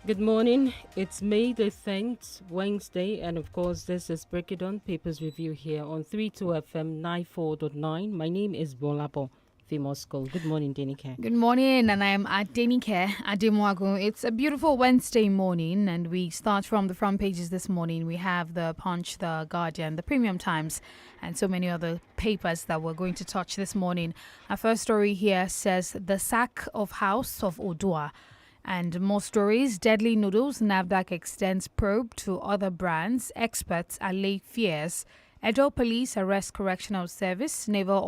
Good morning. It's May the 10th, Wednesday, and of course, this is Break It On Papers Review here on 32 FM 94.9. My name is GBOLABO, famous school. Good morning, Denike. Good morning, and I am Adenike Ademwago. It's a beautiful Wednesday morning, and we start from the front pages this morning. We have the Punch, the Guardian, the Premium Times, and so many other papers that we're going to touch this morning. Our first story here says the sack of House of Odua. And more stories. Deadly noodles. NAFDAC extends probe to other brands. Experts allay fears. Edo police arrest correctional service naval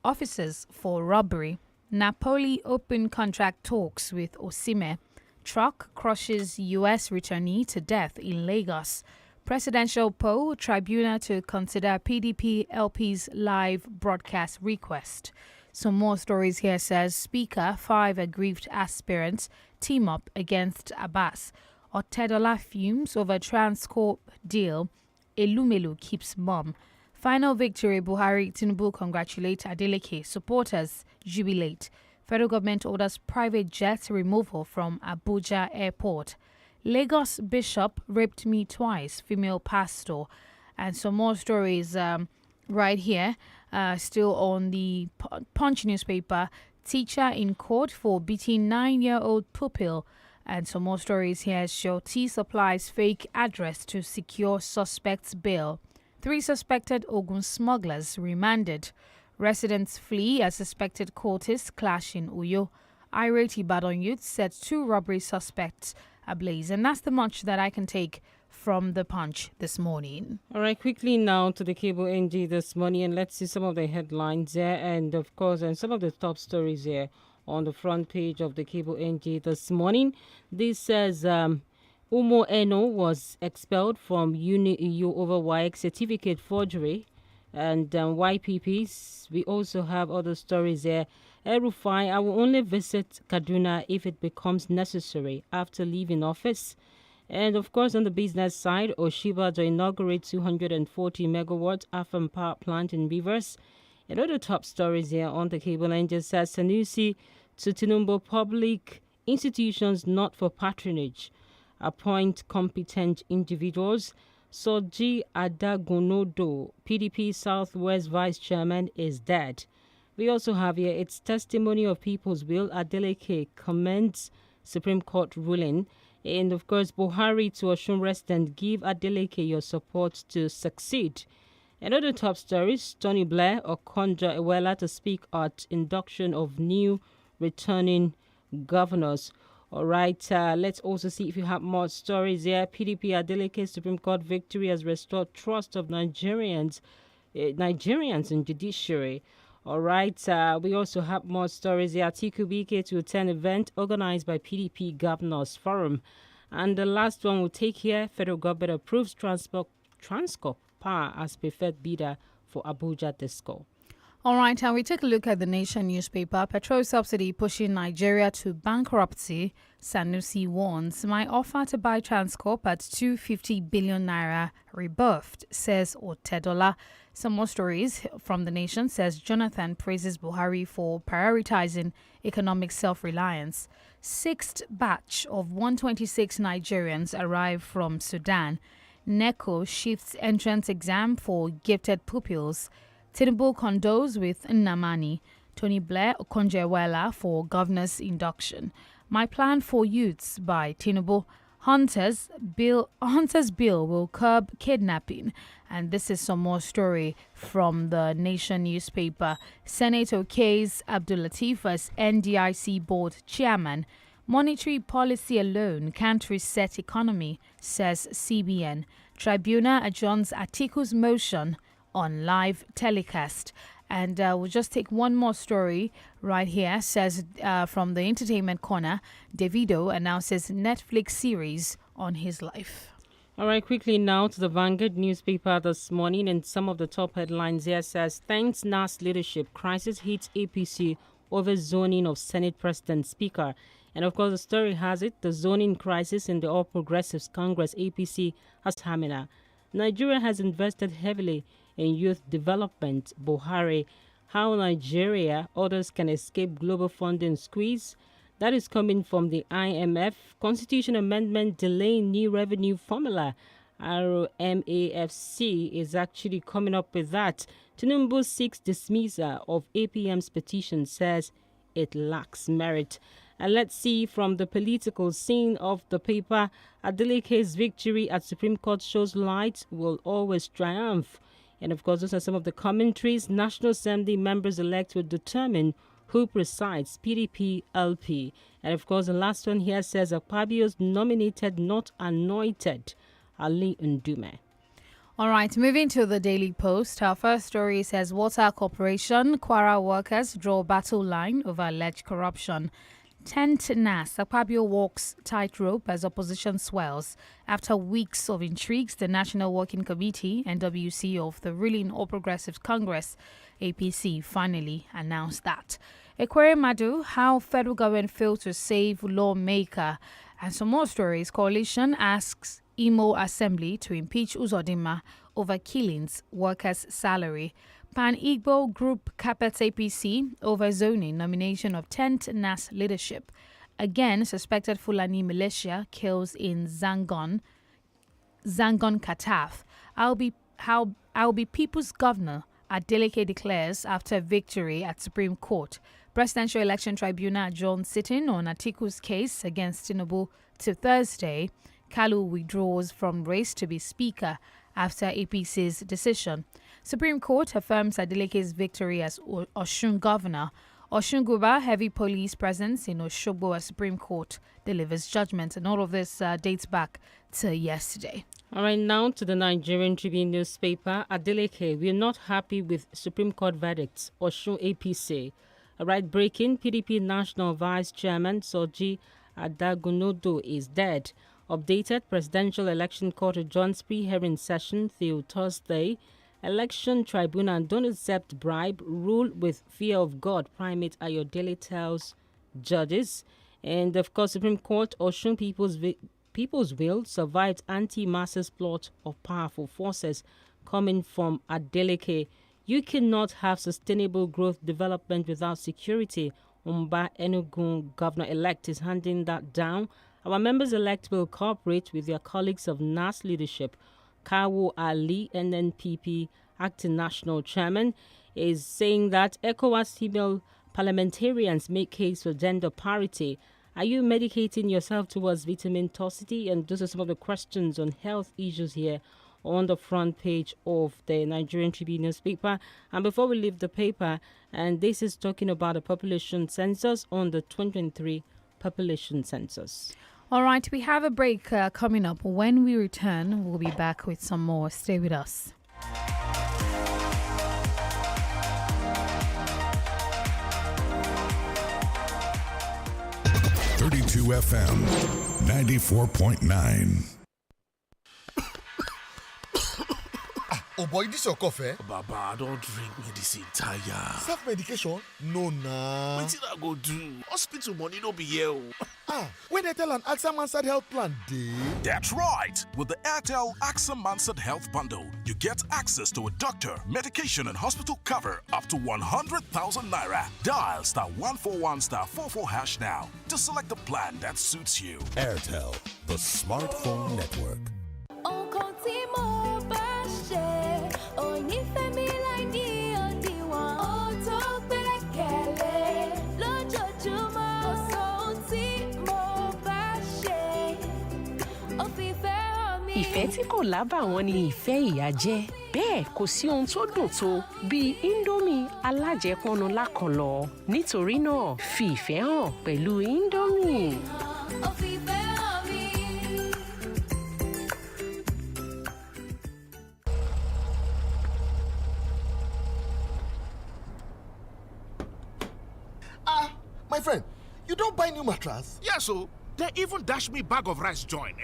officers for robbery. Napoli open contract talks with Osime. Truck crushes U.S. returnee to death in Lagos. Presidential poll tribunal to consider PDP LP's live broadcast request. Some more stories here says Speaker, 5 aggrieved aspirants team up against Abbas. Otedola fumes over Transcorp deal. Elumelu keeps mum. Final victory, Buhari Tinubu congratulate Adeleke. Supporters jubilate. Federal government orders private jet removal from Abuja airport. Lagos bishop raped me twice, female pastor. And some more stories right here. Still on the Punch newspaper, teacher in court for beating 9-year-old pupil. And some more stories here show T supplies fake address to secure suspect's bail. 3 suspected Ogun smugglers remanded. Residents flee as suspected cultists clash in Uyo. Irate Ibadan youth set 2 robbery suspects ablaze. And that's the much that I can take from the Punch this morning. All right, quickly now to the Cable NG this morning, and let's see some of the headlines there, and of course, and some of the top stories here on the front page of the Cable NG this morning. This says Umo Eno was expelled from UniEU over WAEC certificate forgery, and YPPs. We also have other stories there. Erufai, I will only visit Kaduna if it becomes necessary after leaving office. And of course, on the business side, Oshiba to inaugurate 240 megawatt Afam power plant in Rivers. And other top stories here on the Cable Engine says Sanusi to Tinubu public institutions not for patronage. Appoint competent individuals. Soji Adagonodo, PDP Southwest Vice Chairman, is dead. We also have here its testimony of people's will. Adeleke commends Supreme Court ruling. And of course, Buhari to Osun resident, give Adeleke your support to succeed. And other top stories, Tony Blair or Konja Iweala to speak at induction of new returning governors. All right, let's also see if you have more stories here. PDP Adeleke Supreme Court victory has restored trust of Nigerians in judiciary. All right, we also have more stories here. Atiku BK to attend event organized by PDP Governors Forum. And the last one we'll take here, federal government approves Transcorp Power as preferred bidder for Abuja Disco. All right, and we take a look at the Nation newspaper. Petrol subsidy pushing Nigeria to bankruptcy. Sanusi warns, my offer to buy Transcorp at 250 billion naira rebuffed, says Otedola. Some more stories from the Nation says Jonathan praises Buhari for prioritizing economic self-reliance. 6th batch of 126 Nigerians arrive from Sudan. NECO shifts entrance exam for gifted pupils. Tinubu condoles with Nnamani. Tony Blair Okonjo-Iweala for governor's induction. My plan for youths by Tinubu. Hunters bill will curb kidnapping. And this is some more story from the Nation newspaper. Senate okays Abdul Latif as NDIC board chairman. Monetary policy alone can't reset economy, says CBN. Tribunal adjourns Atiku's motion on live telecast. And we'll just take one more story right here. Says from the entertainment corner, Davido announces Netflix series on his life. All right, quickly now to the Vanguard newspaper this morning, and some of the top headlines here says thanks NAS leadership, crisis hits APC over zoning of Senate President Speaker. And of course, the story has it, the zoning crisis in the All Progressives Congress APC has stamina. Nigeria has invested heavily in youth development. Buhari, how Nigeria, others can escape global funding squeeze. That is coming from the IMF. Constitution Amendment delaying new revenue formula. ROMAFC is actually coming up with that. Tinubu seeks dismissal of APM's petition, says it lacks merit. And let's see from the political scene of the paper, Adeleke's victory at Supreme Court shows light will always triumph. And of course, those are some of the commentaries. National Assembly members-elect will determine who presides, PDP, LP. And of course, the last one here says Akpabio's nominated, not anointed, Ali Ndume. All right, moving to the Daily Post. Our first story says Water Corporation, Kwara workers draw battle line over alleged corruption. 10th NAS, Akpabio walks tightrope as opposition swells. After weeks of intrigues, the National Working Committee, NWC, of the ruling All Progressives Congress, APC, finally announced that. Ekwere Madu, how federal government failed to save lawmaker. And some more stories. Coalition asks Imo Assembly to impeach Uzodinma over killings, workers' salary. Pan-Igbo group carpets APC over zoning nomination of 10th NAS leadership. Again, suspected Fulani militia kills in Zangon Kataf. I'll be people's governor, Adeleke declares after victory at Supreme Court. Presidential Election Tribunal adjourns sitting on Atiku's case against Tinubu to Thursday. Kalu withdraws from race to be speaker after APC's decision. Supreme Court affirms Adeleke's victory as Osun governor. Osun Guba, heavy police presence in Osogbo as Supreme Court delivers judgment. And all of this dates back to yesterday. All right, now to the Nigerian Tribune newspaper. Adeleke, we're not happy with Supreme Court verdicts. Osun APC. All right, breaking. PDP National Vice Chairman Soji Adagunodo is dead. Updated. Presidential Election Court adjourns pre-hearing session till Thursday. Election Tribunal don't accept bribe. Rule with fear of God. Primate Ayodele tells judges. And of course, Supreme Court, Osun People's Will survived anti-masses plot of powerful forces coming from Adeleke. You cannot have sustainable growth development without security. Umba Enugu governor-elect is handing that down. Our members-elect will cooperate with their colleagues of NAS leadership. Kawu Ali, NNPP acting national chairman, is saying that ECOWAS female parliamentarians make case for gender parity. Are you medicating yourself towards vitamin toxicity? And those are some of the questions on health issues here on the front page of the Nigerian Tribune newspaper. And before we leave the paper, and this is talking about the population census on the 2023 population census. All right, we have a break coming up. When we return, we'll be back with some more. Stay with us. FM 94.9. Oh boy, this your coffee? Baba, don't drink medicine tire. Self-medication? No, nah. Wetin I go do? Hospital money no be here. When they tell an AXA Mansard health plan, dey. That's right. With the INT'L AXA Mansard Health Bundle, you get access to a doctor, medication, and hospital cover up to 100,000 naira. Dial *141*44# now to select the plan that suits you. INT'L, the smartphone network. Ìfẹ́ tí kò lábàwọ́n ni ìfẹ́ ìyá jẹ́. Bẹ́ẹ̀ kò sí ohun tó dùn tó bíi Indomie alájẹpọnu lákànlọ́. Nítorí náà, fi ìfẹ́ hàn pẹ̀lú Indomie. My friend, you don't buy new mattress? Yes, so they even dash me bag of rice join.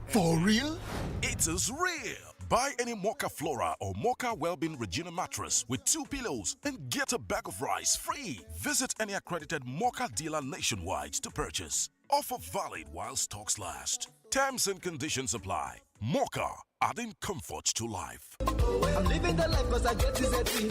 For real? It is real. Buy any Mocha Flora or Mocha Wellbeing Regina mattress with 2 pillows and get a bag of rice free. Visit any accredited Mocha dealer nationwide to purchase. Offer valid while stocks last. Terms and conditions apply. Mocha, adding comfort to life. I'm living the life cause I get Tizeti.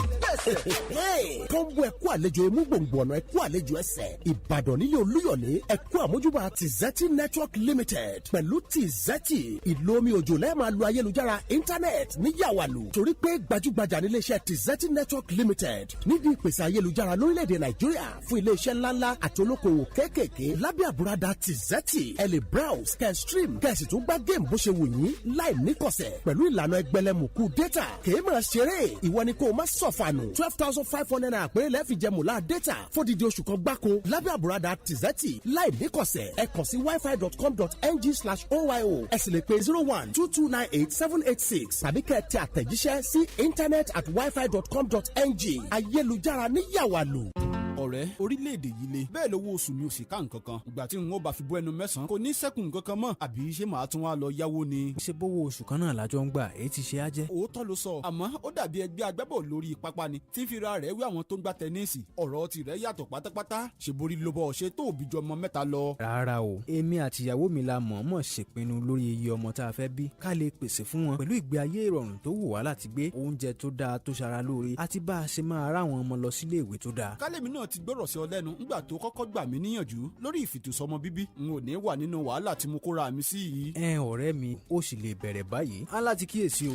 Hey, kọ́ńbó ẹ̀kú àlejò emú gbòǹgbòǹnà ẹ̀kú àlejò ẹsẹ̀. Ìbàdàn nílé Olúyọ̀lé ẹ̀kú àmójúbà Tizeti Network Limited. Pẹ̀lú Tizeti, ìlò omi òjò lẹ́ẹ̀ máa lo ayélujára íńtánẹ́ẹ̀tì ní yàwàlù. Torí pé gbajúgbajà nílé iṣẹ́ Tizeti Network Limited nídìí ìpèsè ayélujára lórílẹ̀‐èdè Nàìjíríà fún ilé iṣẹ́ ńláńlá àti olókoòwò kéékèèké lábẹ́ àbúradà Tizeti. Ẹ lè browse, kẹ́ stream, kẹ́ sì tún gbá géèmù bó ṣe wù yín láì níkọ̀sẹ̀ pẹ̀lú ìlànà ẹgbẹ̀lẹ́mùkú data kèé máa ṣeré ìwọ ni kò má sọ̀fànù 12,500 naira péré lẹ́ẹ̀fì jẹ mùlá data fódìdí oṣù kan gbáko lábẹ́ àbúradà Tizeti láì níkọ̀sẹ̀ ẹ kàn sí wifi.com.ng/oyo ẹ sì lè pe 0122987886 tàbí kẹ́ ẹ tẹ àtẹ̀jíṣẹ́ sí internet@wifi.com.ng ayélujára ní yàwàlù. ọ̀rẹ́ orílẹ̀-èdè yìí le bẹ́ẹ̀ lówó oṣù mi ò sì ká nǹkan kan ìgbà tí n ó bá fi bọ́ ẹnu mẹ́sàn-án kò ní sẹ́kùn nǹkan kan mọ́ àbí ṣé màá tún wá lọ yáwó ni. ṣé bówó oṣù kan náà lájọ ń gbà èyí ti ṣe á jẹ́. òótọ́ ló sọ àmọ́ ó dàbí ẹgbẹ́ agbábọ̀ lórí pápá ni tí ń fira rẹ̀ wí àwọn tó ń gbá tẹníìsì ọ̀rọ̀ tirẹ̀ yàtọ̀ pátápátá ṣe borí ló bọ̀ ṣe tó òbí ju ọmọ mẹ́ta lọ. rárá o èmi àtìyàwó mi la mọ̀ọ́mọ̀ ṣèpinnu lórí iye ọmọ tá a fẹ́ bí ká lè pèsè fún wọn pẹ̀lú ìgbé ayé ìrọ̀rùn tó wù wá láti gbé oúnjẹ tó dáa tó ṣara lóore àti bá a ṣe máa rá àwọn ọmọ lọ sílé ìwé tó dáa. kálẹ̀mí náà ti gbọ́rọ̀ sí ọ lẹ́nu ńgbà tó kọ́kọ́ gbà mí níyànjú lórí ìfètòsọ́mọ bíbí n ò ní wà nínú wàhálà tí mo kóra mi sí yìí. ọ̀rẹ́ mi ó sì lè bẹ̀rẹ̀ báyìí á láti kíyèsí o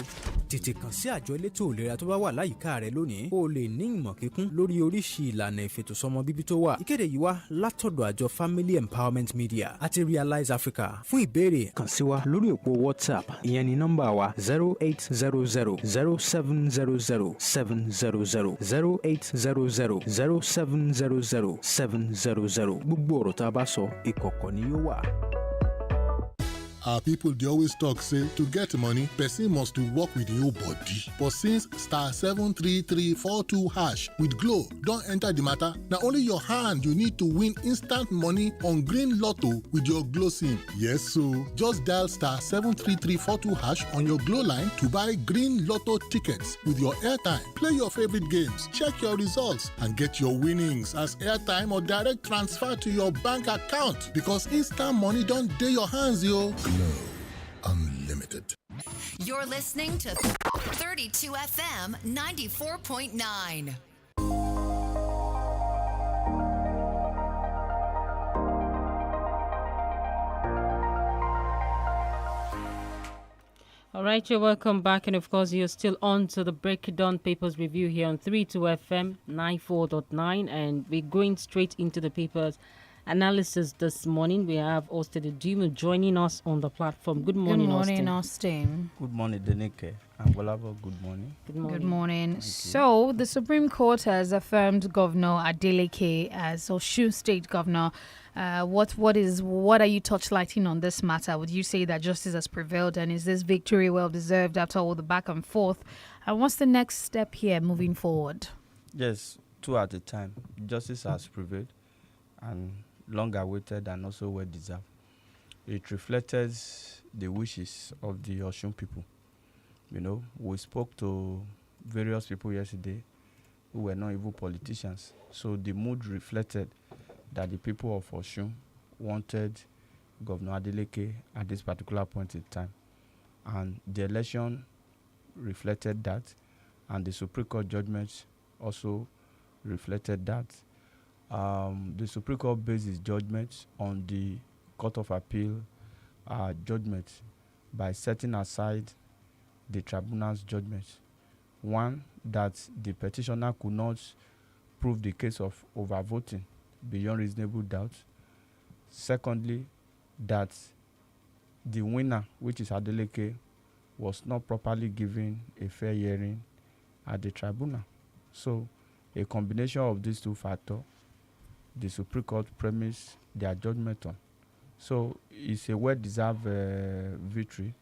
tètè kàn sí àjọ elétò ìlera tó bá wà láyìíká rẹ lónìí kó o lè ní ìmọ̀ kíkún lórí oríṣi ìlànà ìfètòsọ́mọ bíbí tó wà. ìkéde yìí wá látọ̀dọ̀ àjọ Family Empowerment Media àti Realize Africa. fún ìbéèrè kàn sí wa lórí òpó WhatsApp ìyẹn ní nọ́mbà wa 0800 700 gbogbo ọ̀rọ̀ tá a bá sọ ìkọ̀kọ̀ ni yóò wà. Our people dey always talk say to get money, person must to work with your body. But since *73342# with Glo don enter the matter, na only your hand you need to win instant money on Green Lotto with your Glo SIM. Yes, so just dial *73342# on your Glo line to buy Green Lotto tickets with your airtime. Play your favorite games, check your results, and get your winnings as airtime or direct transfer to your bank account. Because instant money don dey your hands, yo. Unlimited. You're listening to 32 FM 94.9. All right, you're welcome back. And of course, you're still on to the Breakdown Papers review here on 32 FM 94.9. And we're going straight into the papers analysis this morning. We have Austin Dumu joining us on the platform. Good morning, Austin. Good morning, Denike. And GBOLABO, good morning. Good morning. So, the Supreme Court has affirmed Governor Adeleke as Osun State Governor. What are you touchlighting on this matter? Would you say that justice has prevailed, and is this victory well deserved after all the back and forth? And what's the next step here moving forward? Yes, two at a time. Justice has prevailed, and long awaited and also well deserved. It reflected the wishes of the Osun people. You know, we spoke to various people yesterday who were not even politicians. So the mood reflected that the people of Osun wanted Governor Adeleke at this particular point in time. And the election reflected that, and the Supreme Court judgment also reflected that. The Supreme Court based its judgment on the Court of Appeal judgment by setting aside the tribunal's judgment. One, that the petitioner could not prove the case of overvoting beyond reasonable doubt. Secondly, that the winner, which is Adeleke, was not properly given a fair hearing at the tribunal. So, a combination of these two factors, the Supreme Court premised their judgment on. So, it's a well-deserved victory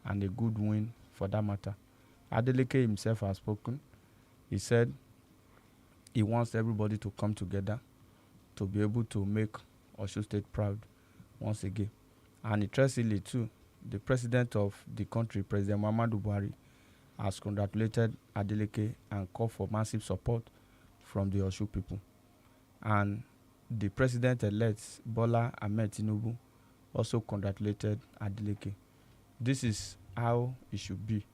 and a good win for that matter. Adeleke himself has spoken. He said he wants everybody to come together to be able to make Osun State proud once again. And interestingly too, the president of the country, President Muhammadu Buhari, has congratulated Adeleke and called for massive support from the Osun people. And the president-elect, Bola Ahmed Tinubu, also congratulated Adeleke. This is how it should be.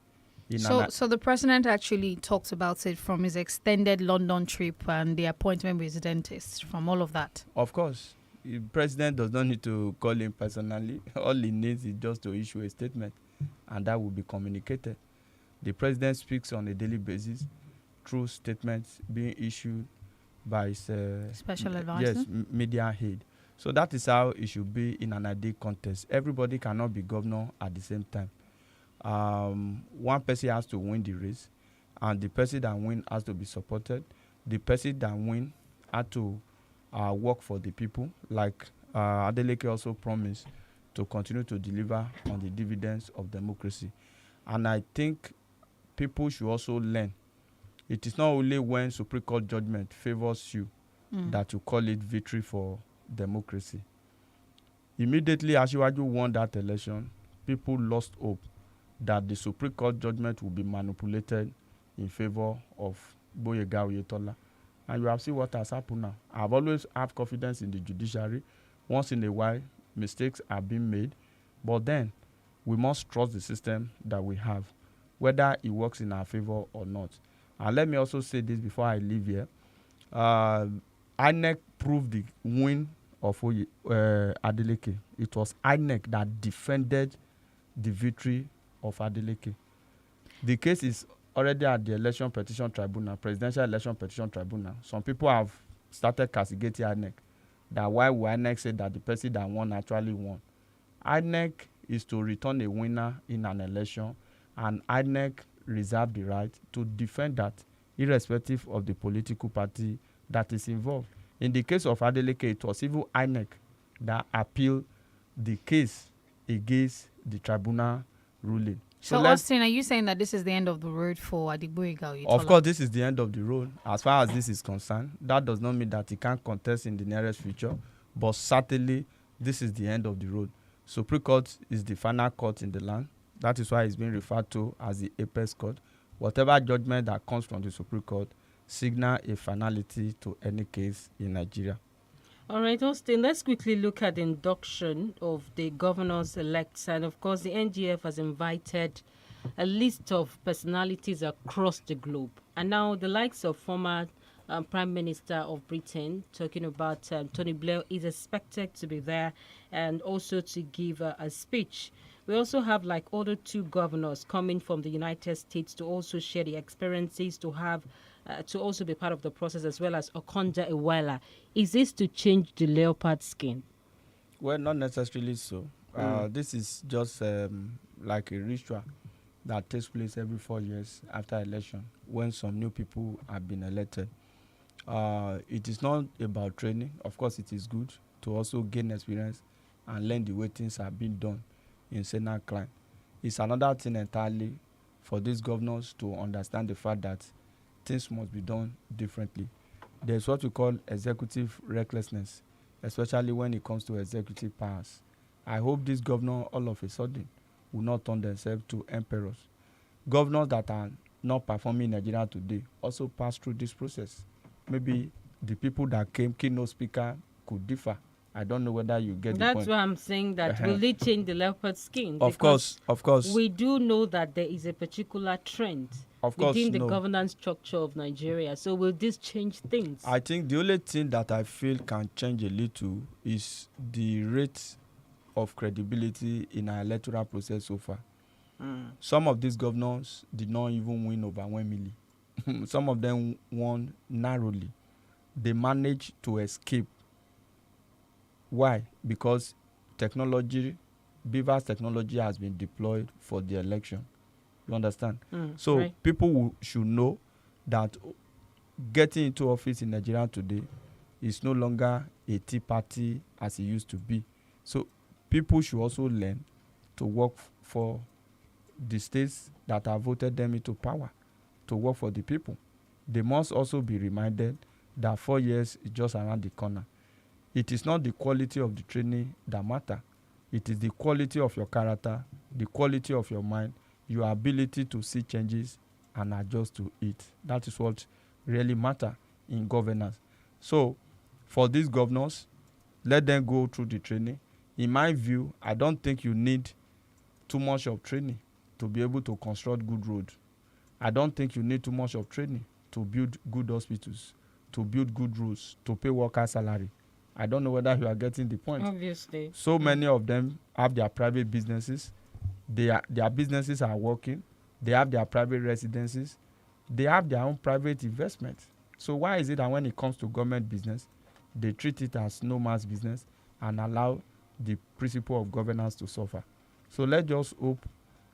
So the president actually talked about it from his extended London trip and the appointment with his dentist, from all of that. Of course, the president does not need to call him personally. All he needs is just to issue a statement, and that will be communicated. The president speaks on a daily basis through statements being issued by his special advisor. Media head. So that is how it should be in an ideal context. Everybody cannot be governor at the same time. One person has to win the race, and the person that win has to be supported. The person that win has to work for the people, like Adeleke also promised to continue to deliver on the dividends of democracy. And I think people should also learn. It is not only when Supreme Court judgment favors you that you call it victory for democracy. Immediately Asiwaju won that election, people lost hope that the Supreme Court judgment will be manipulated in favor of Gboyega Oyetola. And you have seen what has happened now. I've always had confidence in the judiciary. Once in a while, mistakes are being made. But then, we must trust the system that we have, whether it works in our favor or not. And let me also say this before I leave here. INEC proved the win of Adeleke. It was INEC that defended the victory of Adeleke. The case is already at the election petition tribunal, presidential election petition tribunal. Some people have started castigating INEC that why would INEC say that the person that won actually won. INEC is to return a winner in an election, and INEC reserve the right to defend that irrespective of the political party that is involved. In the case of Adeleke, it was even INEC that appealed the case against the tribunal ruling. So Austin, are you saying that this is the end of the road for Adigboyega Oyetola? Of course, this is the end of the road. As far as this is concerned, that does not mean that he can't contest in the nearest future, but certainly this is the end of the road. Supreme Court is the final court in the land. That is why it's being referred to as the apex court. Whatever judgment that comes from the Supreme Court signal a finality to any case in Nigeria. All right, Austin, let's quickly look at the induction of the governors-elect. And, of course, the NGF has invited a list of personalities across the globe. And now the likes of former Prime Minister of Britain, talking about Tony Blair, is expected to be there and also to give a speech. We also have like other two governors coming from the United States to also share the experiences, to have to also be part of the process, as well as Okonja Iweala. Is this to change the leopard skin? Well, not necessarily so. This is just like a ritual that takes place every 4 years after election when some new people have been elected. It is not about training. Of course, it is good to also gain experience and learn the way things are being done in Senate crime. It's another thing entirely for these governors to understand the fact that things must be done differently. There's what we call executive recklessness, especially when it comes to executive powers. I hope this governor all of a sudden will not turn themselves to emperors. Governors that are not performing in Nigeria today also pass through this process. Maybe the people that came keynote speaker could differ. I don't know whether you get the point. That's why I'm saying that will it change the leopard skin? Of course. We do know that there is a particular trend within the governance structure of Nigeria. So will this change things? I think the only thing that I feel can change a little is the rate of credibility in our electoral process so far. Some of these governors did not even win overwhelmingly. Some of them won narrowly. They managed to escape. Why? Because Beaver's technology has been deployed for the election. You understand? So right. People should know that getting into office in Nigeria today is no longer a tea party as it used to be. So people should also learn to work for the states that have voted them into power, to work for the people. They must also be reminded that 4 years is just around the corner. It is not the quality of the training that matter. It is the quality of your character, the quality of your mind, your ability to see changes and adjust to it. That is what really matter in governance. So, for these governors, let them go through the training. In my view, I don't think you need too much of training to be able to construct good roads. I don't think you need too much of training to build good hospitals, to build good roads, to pay worker salary. I don't know whether you are getting the point. Obviously. So many of them have their private businesses. Their businesses are working. They have their private residences. They have their own private investments. So why is it that when it comes to government business, they treat it as no man's business and allow the principle of governance to suffer? So let's just hope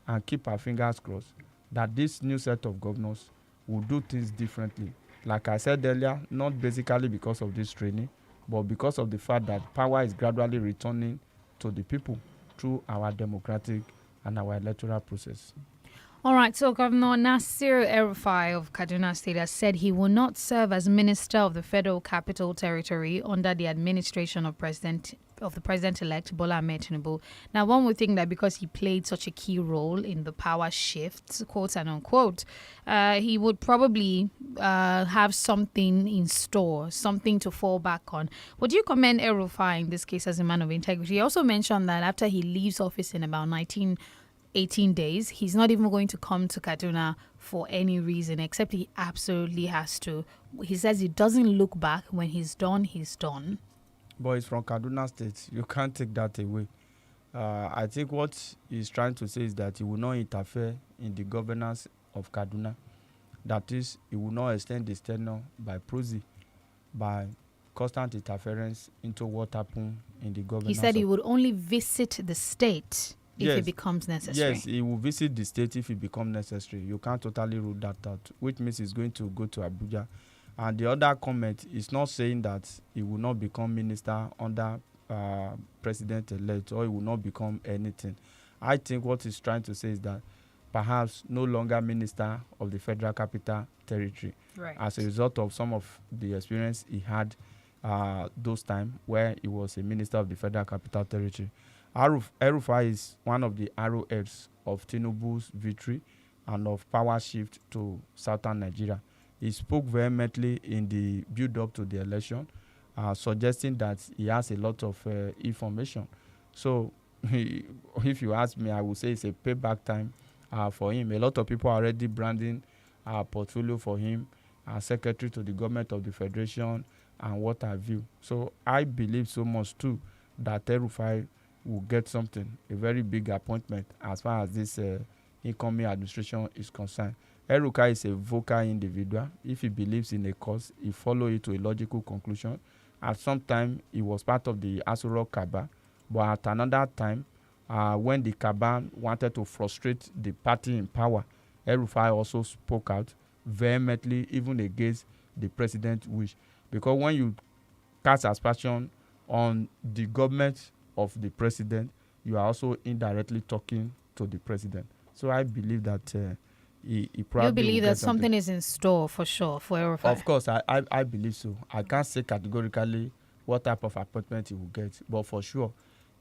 and keep our fingers crossed that this new set of governors will do things differently. Like I said earlier, not basically because of this training, but because of the fact that power is gradually returning to the people through our democratic and our electoral process. All right, so Governor Nasir El-Rufai of Kaduna State has said he will not serve as Minister of the Federal Capital Territory under the administration of the President-elect Bola Ahmed Tinubu. Now, one would think that because he played such a key role in the power shifts, quote and unquote, he would probably have something in store, something to fall back on. Would you commend El-Rufai in this case as a man of integrity? He also mentioned that after he leaves office in about 18 days, he's not even going to come to Kaduna for any reason except he absolutely has to. He says he doesn't look back. When he's done, he's done. But he's from Kaduna State. You can't take that away. I think what he's trying to say is that he will not interfere in the governance of Kaduna. That is, he will not extend his tenure by prosy, by constant interference into what happened in the governance. He said he would only visit the state if it becomes necessary. Yes, he will visit the state if it becomes necessary. You can't totally rule that out, which means he's going to go to Abuja. And the other comment is not saying that he will not become minister under president-elect or he will not become anything. I think what he's trying to say is that perhaps no longer minister of the Federal Capital Territory, right, as a result of some of the experience he had those times where he was a minister of the Federal Capital Territory. El-Rufai is one of the arrowheads of Tinubu's victory and of power shift to southern Nigeria. He spoke vehemently in the build-up to the election, suggesting that he has a lot of information. So if you ask me, I would say it's a payback time for him. A lot of people are already branding a portfolio for him, as secretary to the government of the federation and what have you. So I believe so much too that El-Rufai will get something, a very big appointment as far as this incoming administration is concerned. El-Rufai is a vocal individual. If he believes in a cause, he follows it to a logical conclusion. At some time, he was part of the Aso Rock Kaba, but at another time, when the Kaba wanted to frustrate the party in power, El-Rufai also spoke out vehemently, even against the president's wish. Because when you cast aspersion on the government of the president, you are also indirectly talking to the president. So I believe that he probably you believe that something is in store for sure for El-Rufai? Of course, I believe so. I can't say categorically what type of appointment he will get, but for sure,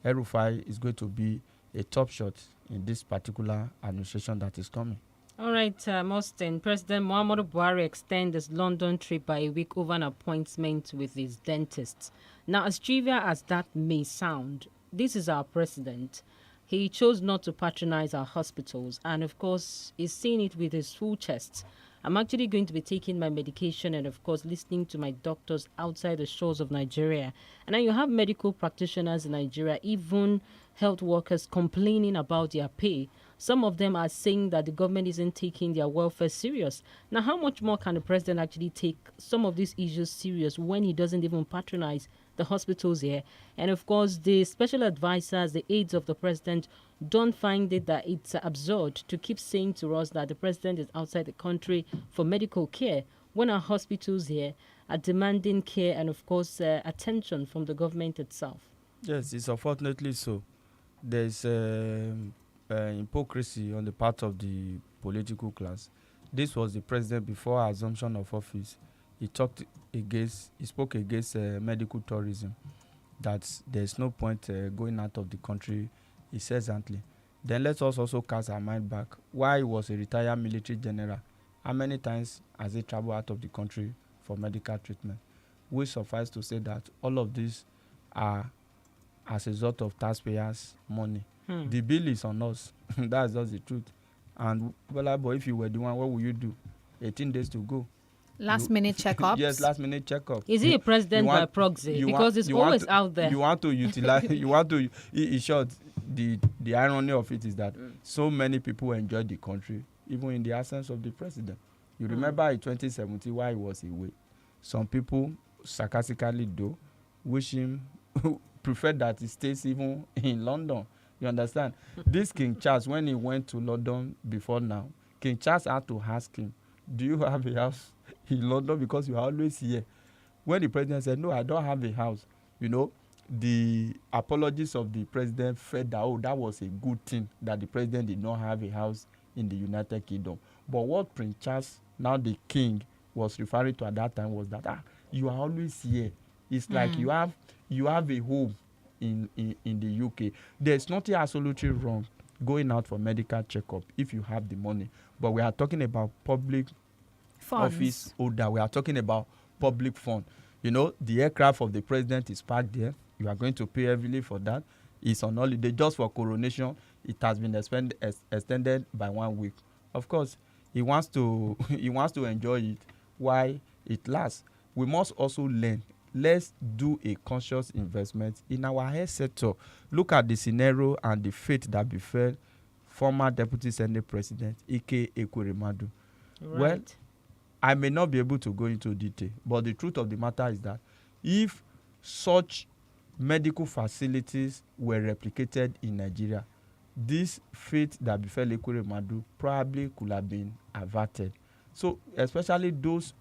El-Rufai is going to be a top shot in this particular administration that is coming. All right, Mostin. President Muhammadu Buhari extends his London trip by a week over an appointment with his dentist. Now, as trivial as that may sound, this is our president. He chose not to patronize our hospitals, and of course, he's seeing it with his full chest. I'm actually going to be taking my medication and, of course, listening to my doctors outside the shores of Nigeria. And then you have medical practitioners in Nigeria, even health workers complaining about their pay. Some of them are saying that the government isn't taking their welfare serious. Now, how much more can the president actually take some of these issues serious when he doesn't even patronize the hospitals here? And of course, the special advisors, the aides of the president, don't find it that it's absurd to keep saying to us that the president is outside the country for medical care when our hospitals here are demanding care and, of course, attention from the government itself. Yes, it's unfortunately so. There's hypocrisy on the part of the political class. This was the president before assumption of office. He spoke against medical tourism, that there's no point going out of the country incessantly. Then let us also cast our mind back. Why he was a retired military general, how many times has he traveled out of the country for medical treatment? We suffice to say that all of these are as a result of taxpayers' money. The bill is on us. That's just the truth. And GBOLABO, if you were the one, what would you do? 18 days to go. Minute checkups? Yes, last minute checkup. Is he a president by proxy? Because it's always out there. You want to utilize, in short, the irony of it is that so many people enjoyed the country, even in the absence of the president. You remember in 2017 why he was away. Some people, sarcastically though, wish him, prefer that he stays even in London. You understand? This King Charles, when he went to London before now, King Charles had to ask him, do you have a house in London? Because you are always here. When the president said, no, I don't have a house, the apologies of the president felt that, that was a good thing that the president did not have a house in the United Kingdom. But what Prince Charles, now the king, was referring to at that time was that, you are always here. It's like you have a home in the UK. There's nothing absolutely wrong going out for medical checkup if you have the money. But we are talking about public funds. Office holder. We are talking about public fund. The aircraft of the president is parked there. You are going to pay heavily for that. It's on holiday just for coronation. It has been extended by 1 week. Of course, he wants to enjoy it while it lasts. We must also learn. Let's do a conscious investment in our health sector. Look at the scenario and the fate that befell former Deputy Senate President Ike Ekweremadu. Right. Well, I may not be able to go into detail, but the truth of the matter is that if such medical facilities were replicated in Nigeria, this fate that befell Ekweremadu probably could have been averted. So, especially those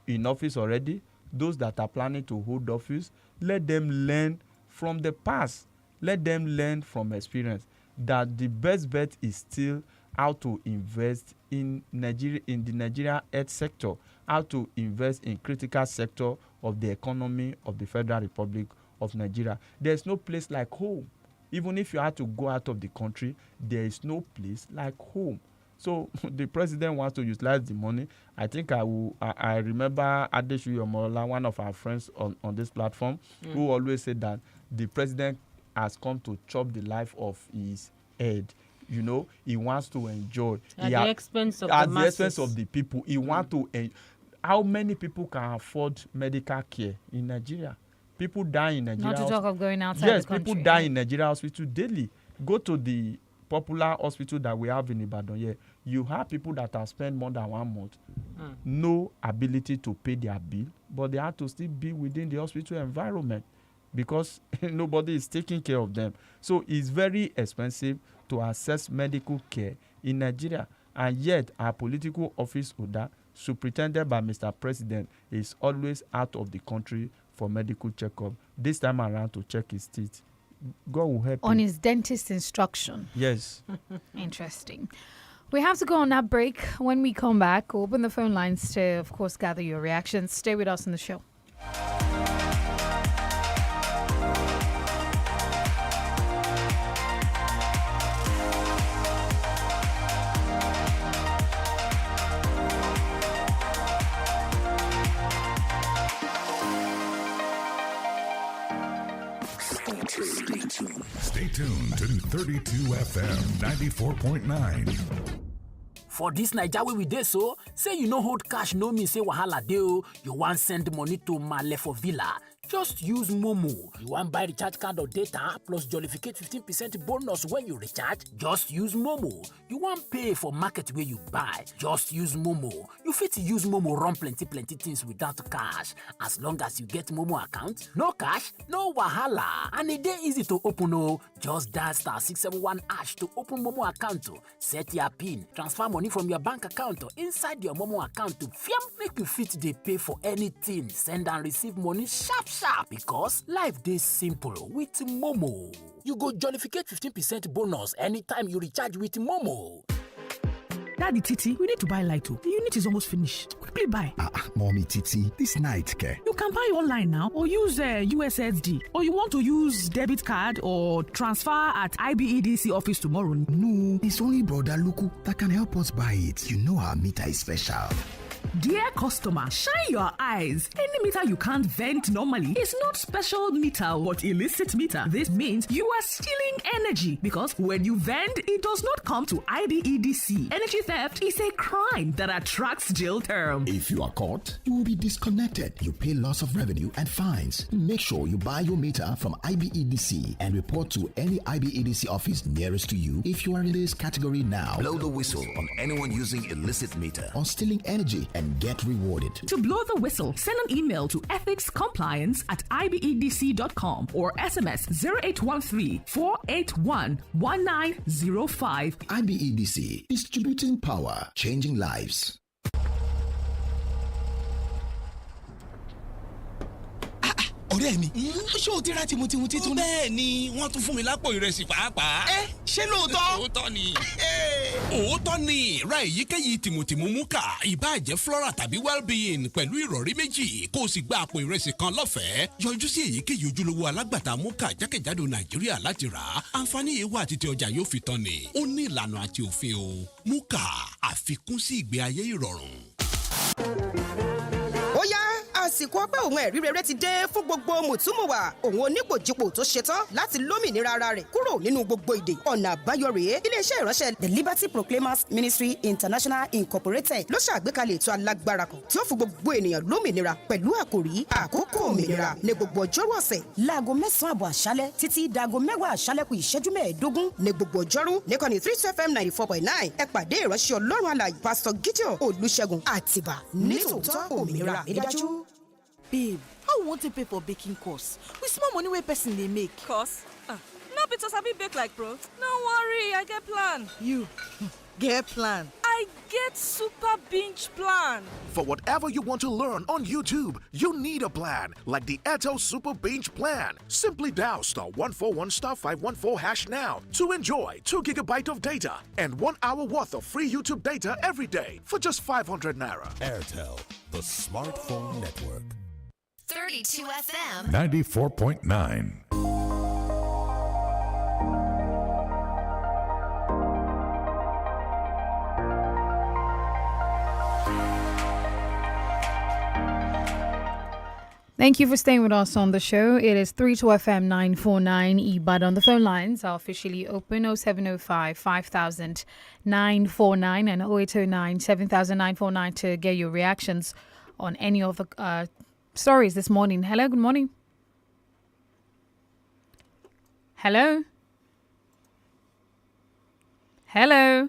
in office already, those that are planning to hold office, let them learn from the past. Let them learn from experience that the best bet is still how to invest in Nigeria, in the Nigerian health sector, how to invest in critical sector of the economy of the Federal Republic of Nigeria. There's no place like home. Even if you had to go out of the country, there is no place like home. So the president wants to utilize the money. I think I remember Adeshu Yomorola, one of our friends on this platform, who always said that the president has come to chop the life of his head. He wants to enjoy. At the expense of the masses. At the expense of the people. He wants to how many people can afford medical care in Nigeria? People die in Nigeria. Not to talk of going outside the country. Yes, people die in Nigeria hospital daily. Go to the popular hospital that we have in Ibadan here. You have people that have spent more than 1 month, no ability to pay their bill, but they have to still be within the hospital environment because nobody is taking care of them. So it's very expensive to access medical care in Nigeria. And yet our political office holder, superintended by Mr. President, is always out of the country for medical checkup. This time around to check his teeth. God will help on him. his dentist instruction. Yes. Interesting. We have to go on that break. When we come back, we'll open the phone lines to, of course, gather your reactions. Stay with us in the show. Stay tuned to 32 FM 94.9. For this Naija wey we dey so, say you no hold cash no mean say wahala dey o. You wan send money to Male for Villa. Just use Momo. You wan buy recharge card or data plus jollificate 15% bonus when you recharge? Just use Momo. You wan pay for market where you buy? Just use Momo. You fit use Momo run plenty things without cash. As long as you get Momo account, no cash, no wahala. And e dey easy to open o. Just dial *671# to open Momo account o. Set your PIN, transfer money from your bank account or inside your Momo account to fiam make you fit dey pay for anything. Send and receive money sharp because life dey simple with Momo. You go jollificate 15% bonus anytime you recharge with Momo. Daddy Titi, we need to buy light too. The unit is almost finished. Quickly buy. Mommy Titi, this night care. You can buy online now or use USSD. Or you want to use debit card or transfer at IBEDC office tomorrow? No, it's only Brother Luku that can help us buy it. You know our meter is special. Dear customer, shine your eyes. Any meter you can't vent normally is not special meter but illicit meter. This means you are stealing energy because when you vent, it does not come to IDEDC. Energy theft is a crime that attracts jail term. If you are caught, you will be disconnected. You pay loss of revenue and fines. Make sure you buy your meter from IBEDC and report to any IBEDC office nearest to you if you are in this category now. Blow the whistle on anyone using illicit meter or stealing energy and get rewarded. To blow the whistle, send an email to ethicscompliance@ibedc.com or SMS 0813-481-1905. IBEDC, distributing power, changing lives. ọ̀rẹ́ mi ṣé o ti ra tìmùtìmù titun. bẹ́ẹ̀ ni wọ́n tún fún mi lápò ìrẹsì pàápàá. ṣé lóòótọ́. òótọ́ ni ra èyíkéyìí tìmùtìmù múkà ìbáà jẹ́ Flora tàbí Wellbeing pẹ̀lú ìrọ̀rí méjì kó o sì gba àpò ìrẹsì kan lọ́fẹ̀ẹ́. yọjú sí èyíkéyìí ojúlówó alágbàtà múkà jákèjádò Nàìjíríà láti rà á. àǹfààní yìí wà títí ọjà yóò fi tán ni. ó ní ìlànà àti òfin o. múkà àfikún sí ìgbé ayé ìrọ̀rùn. ó yá àsìkò ọpẹ́ òun ẹ̀rí rere ti dé fún gbogbo mùtúmùwà òun onípòjìpò tó ṣetán láti lómìnira ara rẹ̀ kúrò nínú gbogbo ìdè ọ̀nà àbáyọ rèé iléeṣẹ́ ìránṣẹ́ The Liberty Proclaimers Ministry International Incorporated ló ṣàgbékalẹ̀ ètò alágbára kan tí ó fún gbogbo ènìyàn lómìnira pẹ̀lú àkòrí àkókò òmìnira ní gbogbo ọjọ́rú ọ̀sẹ̀ láago 9:00 àṣálẹ́ títí dago 10:00 àṣálẹ́ kù ìṣẹ́jú 15 ní gbogbo ọjọ́rú níkànnì 32FM 94.9 ẹ pàdé ìránṣẹ́ Ọlọ́run alààyè Pastor Gideon Olúṣẹ́gun Àtìbà nítòótọ́ òmìnira ìdájú. Babe, how we wan take pay for baking course? With small money wey person dey make. Course? No be to sabi bake like pro. No worry, I get plan. You get plan? I get super binge plan. For whatever you want to learn on YouTube, you need a plan like the INT'L Super Binge Plan. Simply dial *141*514# now to enjoy 2 GB of data and 1 hour worth of free YouTube data every day for just 500 naira. INT'L, the smartphone network. 32 FM 94.9. Thank you for staying with us on the show. It is 32FM 949 Ibadan. The phone lines are officially open 0705 5000 949 and 0809 7949 to get your reactions on any of the stories this morning. Hello, good morning. Hello. Hello.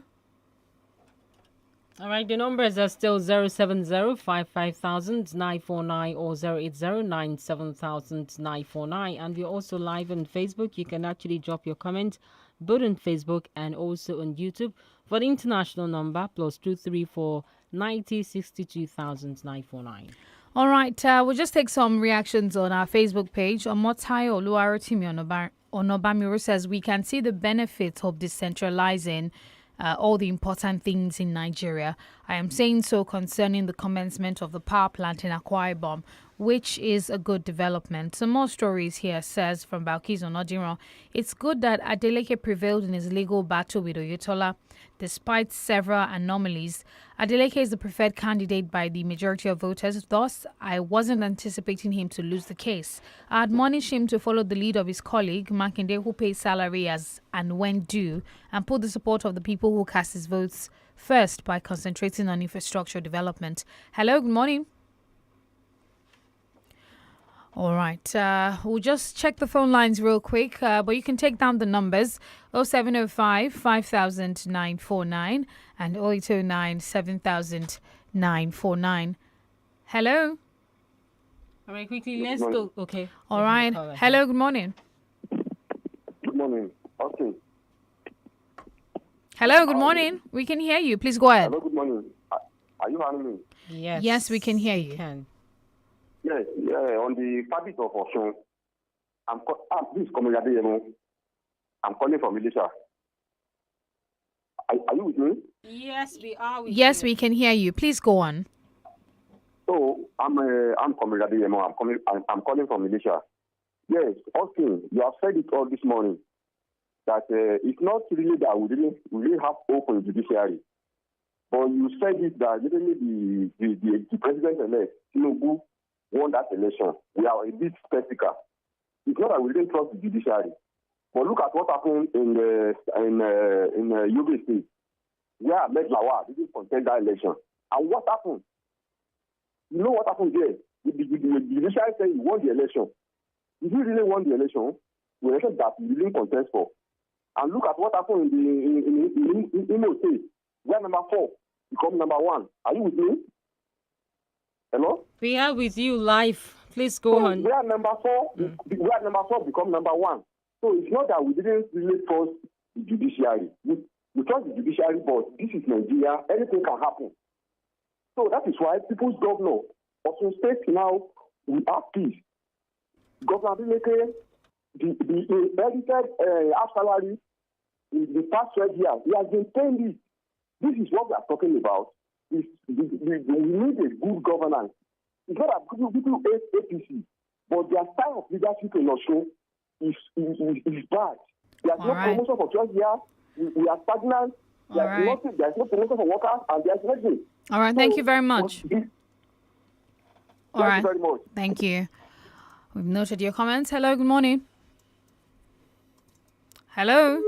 All right, the numbers are still 070-55000-949 or 080-979,949. And we're also live on Facebook. You can actually drop your comment both on Facebook and also on YouTube. For the international number, +234 90 62,949. All right, we'll just take some reactions on our Facebook page. Omotayo Oluwarotimi Onobamiru says, we can see the benefits of decentralizing all the important things in Nigeria. I am saying so concerning the commencement of the power plant in Akwa Ibom, which is a good development. Some more stories here, says from Balkis Onodiran. It's good that Adeleke prevailed in his legal battle with Oyetola. Despite several anomalies, Adeleke is the preferred candidate by the majority of voters. Thus, I wasn't anticipating him to lose the case. I admonish him to follow the lead of his colleague, Makinde, who pays salary as and when due, and put the support of the people who cast his votes first by concentrating on infrastructure development. Hello, good morning. All right, we'll just check the phone lines real quick, but you can take down the numbers 0705 5000 949 and 0809 7949. Hello. All right, quickly, let's go. Okay. All right. Hello, good morning. Good morning. Okay. Hello, good morning. We can hear you. Please go ahead. Hello, good morning. Are you hearing me? Yes. Yes, we can hear you. Yes, on the topic of Osun, this is Komil Adeyemo. I'm calling from Militia. Are you with me? Yes, we are with Yes, you. we can hear you. Please go on. So, I'm Komil Adeyemo. I'm calling from Militia. Yes, Austin, you have said it all this morning, that it's not really that we really have hope in the judiciary. But you said it that literally the president-elect, Tinubu, won that election. We are a bit skeptical. It's not that we didn't trust the judiciary. But look at what happened in Yobe State, where Ahmed Lawal didn't contest that election. And what happened? You know what happened there? The judiciary said he won the election. If he really won the election that he didn't contest for. And look at what happened in Imo State, where number 4 become number 1. Are you with me? Hello? We are with you live. Please go on. Where number 4 become number 1. So it's not that we didn't really trust the judiciary. We trust the judiciary, but this is Nigeria. Anything can happen. So that is why people's governor of some states now we have peace. Governor Adeleke, the edited half salary in the past 12 years, he has been paying it. This is what we are talking about. We need a good governance. It's not that people hate APC, but their style of leadership in Osho is bad. There's no promotion for 12 years. We are stagnant. There's no promotion for workers, and there's nothing. All right, thank you very much. Thank you very much. Thank you. We've noted your comments. Hello, good morning. Hello.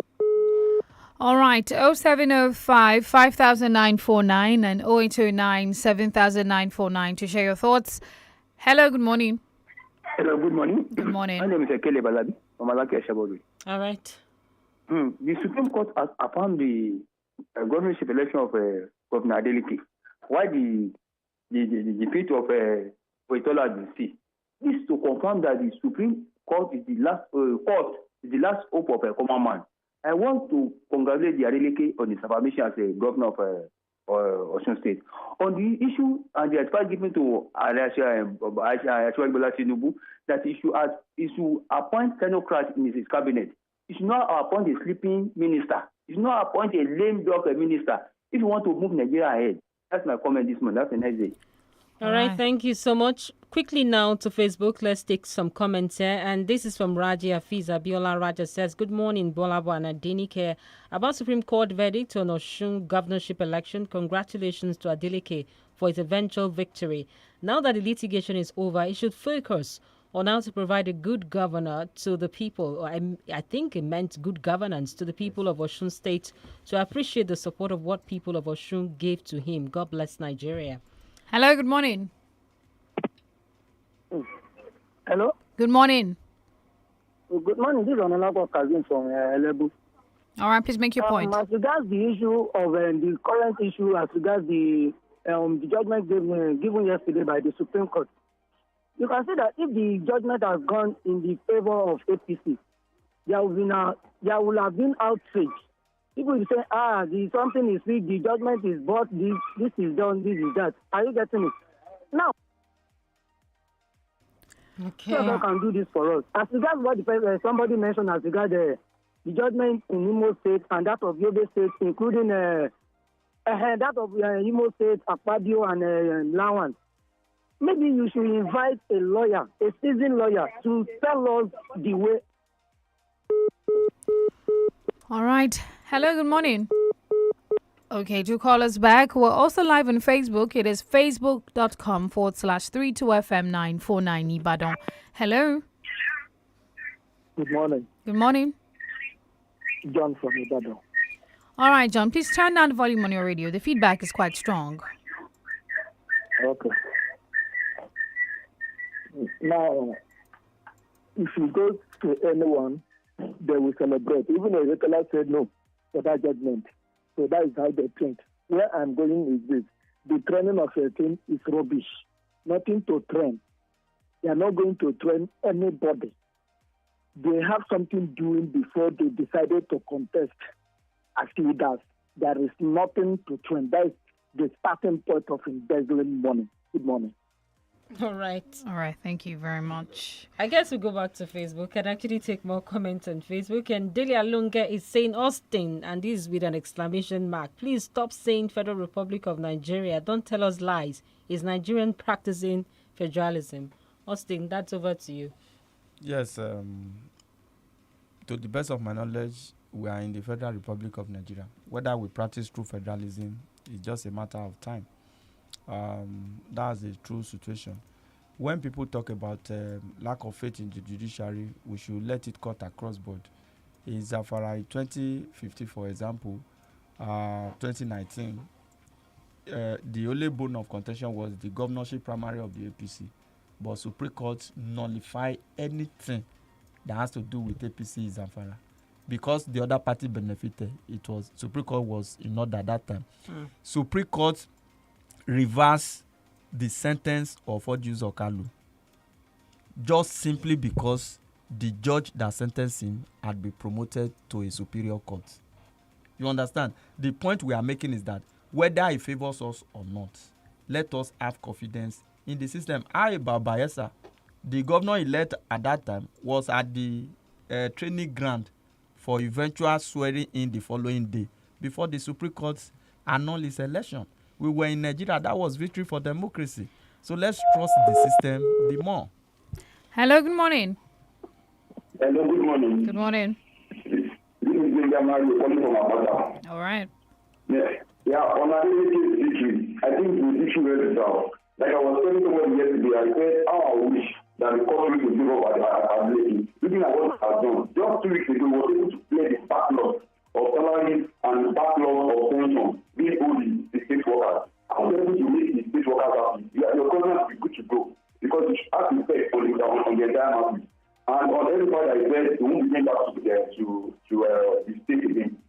All right, 0705 5949 and 0809 7949 to share your thoughts. Hello, good morning. Hello, good morning. Good morning. My name is Ekele Balabi from Alaki Ashabori. All right. The Supreme Court has affirmed the governorship election of Governor Adeleke. Why the defeat of Oyetola DC? This is to confirm that the Supreme Court is the last hope of a common man. I want to congratulate the Adeleke on his affirmation as a governor of Osun State. On the issue and the advice given to Bola Tinubu that he should appoint technocrats in his cabinet. He should not appoint a sleeping minister. He should not appoint a lame duck minister. If you want to move Nigeria ahead, that's my comment this morning. That's a nice day. All right, thank you so much. Quickly now to Facebook, let's take some comments here. And this is from Raji Afiz Abiola. Raja says, good morning, GBOLABO and Adenike. About Supreme Court verdict on Osun governorship election, congratulations to Adeleke for his eventual victory. Now that the litigation is over, it should focus on how to provide a good governor to the people. I think it meant good governance to the people of Osun State to appreciate the support of what people of Osun gave to him. God bless Nigeria. Hello, good morning. Hello? Good morning. Good morning. This is Onelako Kazim from Elebu. All right, please make your point. As regards the issue of the current issue, as regards the judgment given yesterday by the Supreme Court, you can see that if the judgment has gone in the favor of APC, there will have been outrage. People will say, something is rigged, the judgment is bought, this is done, this is that. Are you getting it? Now, whoever can do this for us. As regards what somebody mentioned as regards the judgment in Imo State and that of Yobe State, including that of Imo State, Akpabio and Lawan. Maybe you should invite a lawyer, a seasoned lawyer, to tell us the way. All right. Hello, good morning. Okay, do call us back. We're also live on Facebook. It is facebook.com/32FM949 Ibadan. Hello. Good morning. Good morning. John from Ibadan. All right, John, please turn down the volume on your radio. The feedback is quite strong. Okay. Now, if you go to anyone, they will celebrate. Even though Oyetola said no for that judgment. So that is how they think. Where I'm going is this. The training of a team is rubbish. Nothing to train. They are not going to train anybody. They have something doing before they decided to contest as leaders. There is nothing to train. That is the starting point of embezzling money. Good morning. All right. All right. Thank you very much. I guess we'll go back to Facebook and actually take more comments on Facebook. And Delia Lunga is saying Austin, and this is with an exclamation mark. Please stop saying Federal Republic of Nigeria. Don't tell us lies. Is Nigerian practicing federalism? Austin, that's over to you. Yes. To the best of my knowledge, we are in the Federal Republic of Nigeria. Whether we practice true federalism It's just a matter of time. That's the true situation. When people talk about lack of faith in the judiciary, we should let it cut across board. In Zamfara 2015, for example, 2019, the only bone of contention was the governorship primary of the APC. But Supreme Court nullified anything that has to do with APC in Zamfara. Because the other party benefited, Supreme Court was in order at that time. Supreme Court reversed the sentence of Odius Okalu just simply because the judge that sentenced him had been promoted to a superior court. You understand? The point we are making is that whether it favors us or not, let us have confidence in the system. Bayelsa, the governor-elect at that time, was at the training ground for eventual swearing in the following day before the Supreme Court annulled his election. We were in Nigeria. That was victory for democracy. So let's trust the system the more. Hello, good morning. Hello, good morning. Good morning. This is Benjamin calling from Abada. All right. Yeah, on our victory, I think the issue very well. Like I was telling someone yesterday, I said how I wish that the country would give up at Blakey. Looking at what has done, just 2 weeks ago, we were able to clear the backlog of salaries and backlog of pension being owed the state workers. I was able to make the state workers happy. Your government will be good to go because it has effect on the entire market. And on every part I said, we won't be going back to the state again.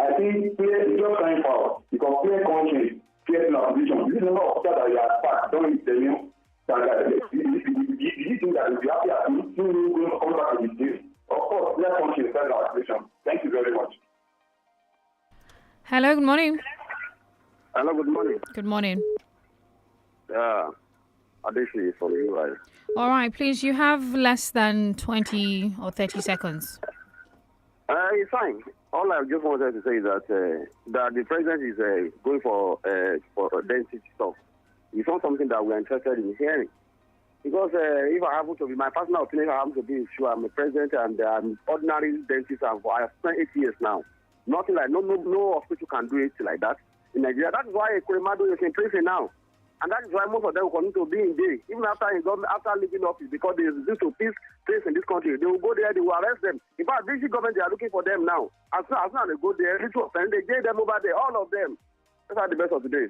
I think it's just time for because clear conscience, clear opposition. This is the number of that you are attacked. Don't tell you that you think that if you are happy, you will come back to the state. Of course, clear conscience, clear opposition. Thank you very much. Hello, good morning. Hello, good morning. Good morning. Additionally, from you, right? All right, please, you have less than 20 or 30 seconds. It's fine. All I just wanted to say is that the president is going for density stuff. It's not something that we're interested in hearing. Because if I happen to be, my personal opinion, if I happen to be sure I'm a president and I'm ordinary dentist, and I have spent 8 years now. Nothing like, no hospital can do it like that in Nigeria. That is why Kuremadu is in prison now. And that is why most of them will continue to be in jail, even after leaving office, because there is this to peace place in this country. They will go there, they will arrest them. In fact, this government, they are looking for them now. As soon as they go there, they jail them over there, all of them. That's the best of the days.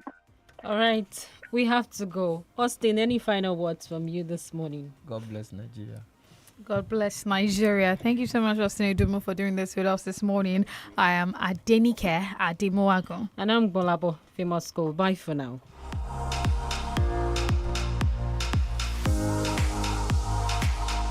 All right, we have to go. Austin, any final words from you this morning? God bless Nigeria. God bless Nigeria. Thank you so much, Austin Udumo, for doing this with us this morning. I am Adenike Ademoago. And I'm GBOLABO, Famous School. Bye for now.